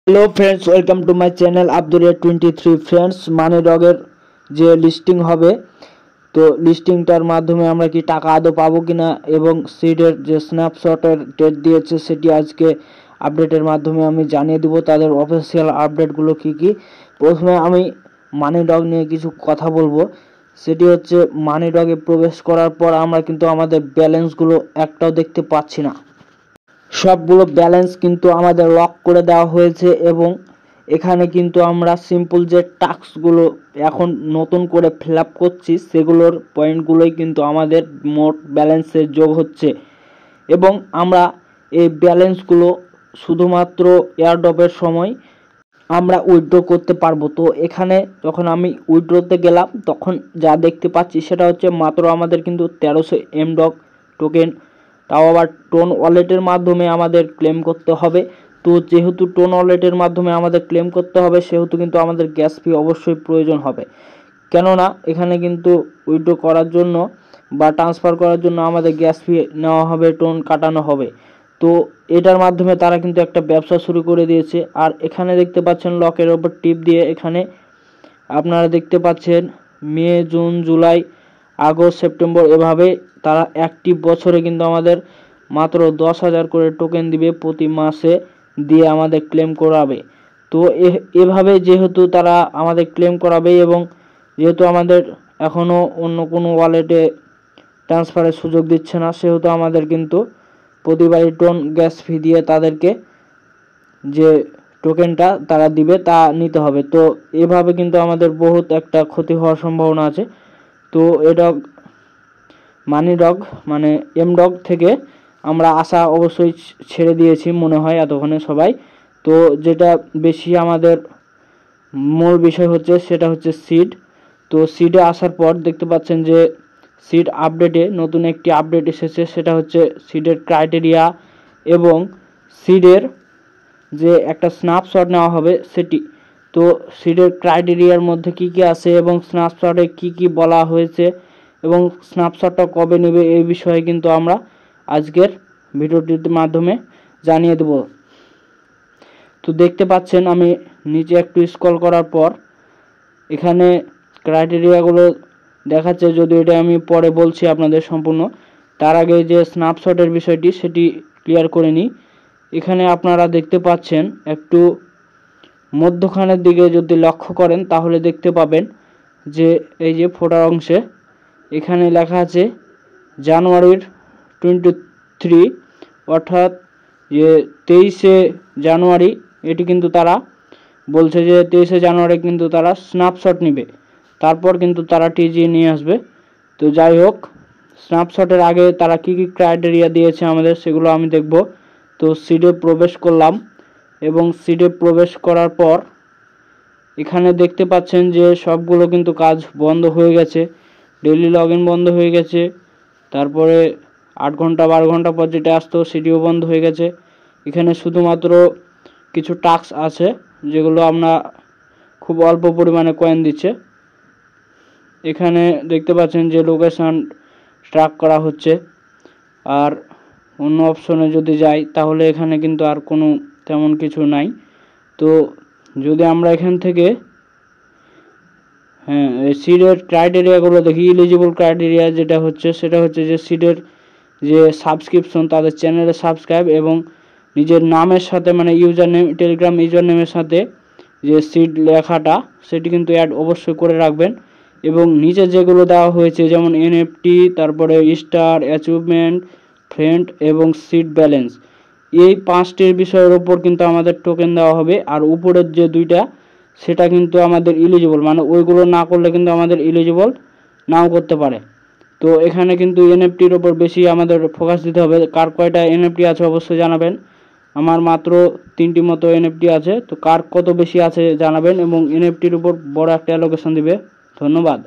Hello friends, welcome to my channel আব্দুরিয়া23। Friends, money ডগের যে লিস্টিং হবে, তো লিস্টিংটার মাধ্যমে আমরা কি টাকা আদৌ পাবো কিনা এবং সিডের যে স্ন্যাপশটের ডেট দিয়েছে সেটি আজকে আপডেটের মাধ্যমে আমি জানিয়ে দেব তাদের অফিসিয়াল আপডেটগুলো কি কি। প্রথমে আমি মানি ডগ নিয়ে কিছু কথা বলবো। সেটি হচ্ছে, মানি ডগে প্রবেশ করার পর আমরা কিন্তু আমাদের ব্যালেন্সগুলো একটাও দেখতে পাচ্ছি না। সবগুলো ব্যালেন্স কিন্তু আমাদের লক করে দেওয়া হয়েছে এবং এখানে কিন্তু আমরা সিম্পল যে টাস্কগুলো এখন নতুন করে ফিল আপ করছি সেগুলোর পয়েন্টগুলোই কিন্তু আমাদের মোট ব্যালেন্সে যোগ হচ্ছে এবং আমরা এই ব্যালেন্সগুলো শুধুমাত্র এয়ারড্রপের সময় আমরা উইথড্র করতে পারবো। তো এখানে যখন আমি উইথড্রতে গেলাম তখন যা দেখতে পাচ্ছি সেটা হচ্ছে মাত্র আমাদের কিন্তু 1300 এমডগ টোকেন, তাও আবার টোন ওয়ালেটের মাধ্যমে আমাদের ক্লেম করতে হবে। তো যেহেতু টোন ওয়ালেটের মাধ্যমে আমাদের ক্লেম করতে হবে সেহেতু কিন্তু আমাদের গ্যাস ফি অবশ্যই প্রয়োজন হবে, কেননা এখানে কিন্তু উইথড্র করার জন্য বা ট্রান্সফার করার জন্য আমাদের গ্যাস ফি নেওয়া হবে, টোন কাটানো হবে। তো এটার মাধ্যমে তারা কিন্তু একটা ব্যবসা শুরু করে দিয়েছে। আর এখানে দেখতে পাচ্ছেন লকের ওপর টিপ দিয়ে এখানে আপনারা দেখতে পাচ্ছেন মে, জুন, জুলাই, আগস্ট, সেপ্টেম্বর, এভাবে তারা একটি বছরে কিন্তু আমাদের মাত্র 10,000 করে টোকেন দিবে, প্রতি মাসে দিয়ে আমাদের ক্লেম করাবে। তো এভাবে যেহেতু তারা আমাদের ক্লেম করাবে এবং যেহেতু আমাদের এখনও অন্য কোনো ওয়ালেটে ট্রান্সফারের সুযোগ দিচ্ছে না, সেহেতু আমাদের কিন্তু প্রতিবারই টোন গ্যাস ফি দিয়ে তাদেরকে যে টোকেনটা তারা দিবে তা নিতে হবে। তো এভাবে কিন্তু আমাদের বহুত একটা ক্ষতি হওয়ার সম্ভাবনা আছে। তো এটা মানি ডগ মানে এমডগ থেকে আমরা আশা অবশ্যই ছেড়ে দিয়েছি মনে হয় এতক্ষণে সবাই। তো যেটা বেশি আমাদের মূল বিষয় হচ্ছে সেটা হচ্ছে সিড। তো সিডে আসার পর দেখতে পাচ্ছেন যে সিড আপডেটে নতুন একটি আপডেট এসেছে, সেটা হচ্ছে সিডের ক্রাইটেরিয়া এবং সিডের যে একটা স্ন্যাপশট নেওয়া হবে সেটি। তো সিডের ক্রাইটেরিয়ার মধ্যে কি কি আছে এবং স্ন্যাপশটে কি কি বলা হয়েছে এবং স্ন্যাপশটটা কবে নেবে এই বিষয়ে কিন্তু আমরা আজকের ভিডিওটির মাধ্যমে জানিয়ে দেব। তো দেখতে পাচ্ছেন আমি নিচে একটু স্ক্রল করার পর এখানে ক্রাইটেরিয়াগুলো দেখাচ্ছে, যদিও এটা আমি পরে বলছি আপনাদের সম্পূর্ণ। তার আগে যে স্ন্যাপশটের বিষয়টি সেটি ক্লিয়ার করে নিই। এখানে আপনারা দেখতে পাচ্ছেন একটু মধ্যখানের দিকে যদি লক্ষ্য করেন তাহলে দেখতে পাবেন যে এই যে ফোটার অংশে এখানে লেখা আছে জানুয়ারির 23, অর্থাৎ যে 23শে জানুয়ারি, এটি কিন্তু তারা বলছে যে 23শে জানুয়ারি কিন্তু তারা স্ন্যাপশট নেবে, তারপর কিন্তু তারা টিজি নিয়ে আসবে। তো যাই হোক, স্ন্যাপশটের আগে তারা কি কি ক্রাইটেরিয়া দিয়েছে আমাদের সেগুলো আমি দেখব। তো সিডে প্রবেশ করলাম এবং সিডে প্রবেশ করার পর এখানে দেখতে পাচ্ছেন যে সবগুলো কিন্তু কাজ বন্ধ হয়ে গেছে, ডেইলি লগ ইন বন্ধ হয়ে গেছে, তারপরে 8 ঘন্টা 12 ঘন্টা পর যেটা আসতো সেটিও বন্ধ হয়ে গেছে। এখানে শুধুমাত্র কিছু টাস্ক আছে যেগুলো আমরা খুব অল্প পরিমাণে কয়েন দিচ্ছে। এখানে দেখতে পাচ্ছেন যে লোকেশন ট্র্যাক করা হচ্ছে। আর অন্য অপশনে যদি যাই তাহলে এখানে কিন্তু আর কোনো তেমন কিছু নাই। তো যদি আমরা এখান থেকে সিডের ক্রাইটেরিয়াগুলো দেখি, এলিজিবল ক্রাইটেরিয়া যেটা হচ্ছে সেটা হচ্ছে যে সিডের যে সাবস্ক্রিপশন, তাদের চ্যানেলে সাবস্ক্রাইব এবং নিজের নামের সাথে মানে ইউজার নেম, টেলিগ্রাম ইউজার নেমের সাথে যে সিড লেখাটা সেটি কিন্তু অ্যাড অবশ্যই করে রাখবেন। এবং নিচে যেগুলো দেওয়া হয়েছে যেমন এনএফটি, তারপরে স্টার, অ্যাচিভমেন্ট, ফ্রেন্ড এবং সিড ব্যালেন্স, এই 5টির বিষয়ের ওপর কিন্তু আমাদের টোকেন দেওয়া হবে। আর উপরের যে 2টা সেটা কিন্তু আমাদের ইলিজিবল, মানে ওইগুলো না করলে কিন্তু আমাদের ইলিজিবল নাও করতে পারে। তো এখানে কিন্তু এনএফটির ওপর বেশি আমাদের ফোকাস দিতে হবে। কার কয়টা এনএফটি আছে অবশ্যই জানাবেন। আমার মাত্র 3টি মতো এনএফটি আছে, তো কার কত বেশি আছে জানাবেন এবং এনএফটির উপর বড় একটা অ্যালোকেশন দিবে। ধন্যবাদ।